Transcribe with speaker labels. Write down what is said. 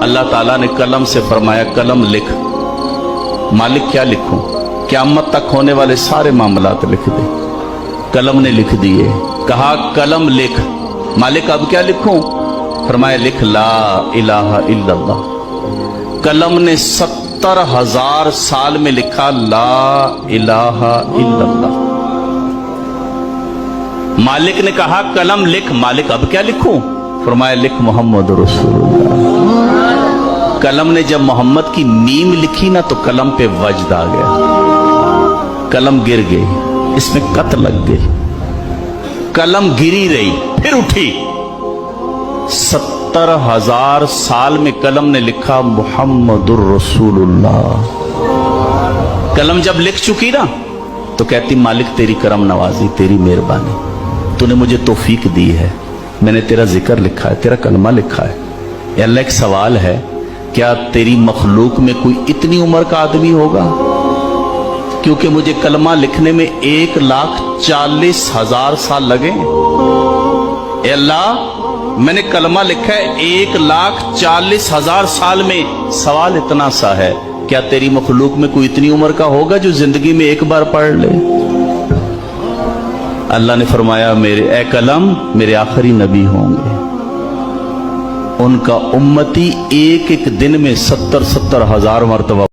Speaker 1: اللہ تعالیٰ نے کلم سے فرمایا کلم لکھ۔ مالک کیا لکھوں؟ قیامت تک ہونے والے سارے معاملات لکھ دے۔ قلم نے لکھ دیے۔ کہا قلم لکھ۔ مالک اب کیا لکھوں؟ فرمایا لکھ لا الہ الا اللہ۔ قلم نے 70,000 سال میں لکھا لا الہ الا اللہ۔ مالک نے کہا قلم لکھ۔ مالک اب کیا لکھوں؟ فرمایا لکھ محمد رسول اللہ۔ قلم نے جب محمد کی میم لکھی نا تو قلم پہ وجد آ گیا، قلم گر گئی، اس میں قط لگ گئی، قلم گری رہی پھر اٹھی۔ 70,000 سال میں قلم نے لکھا محمد الرسول اللہ۔ قلم جب لکھ چکی نا تو کہتی مالک تیری کرم نوازی، تیری مہربانی، تو نے مجھے توفیق دی ہے، میں نے تیرا ذکر لکھا ہے، تیرا کلمہ لکھا ہے۔ اے اللہ ایک سوال ہے، کیا تیری مخلوق میں کوئی اتنی عمر کا آدمی ہوگا؟ کیونکہ مجھے کلمہ لکھنے میں 1,40,000 سال لگے۔ اے اللہ میں نے کلمہ لکھا ہے 1,40,000 سال میں، سوال اتنا سا ہے، کیا تیری مخلوق میں کوئی اتنی عمر کا ہوگا جو زندگی میں ایک بار پڑھ لے؟ اللہ نے فرمایا میرے اے قلم میرے آخری نبی ہوں گے، ان کا امتی ایک ایک دن میں 70,000 مرتبہ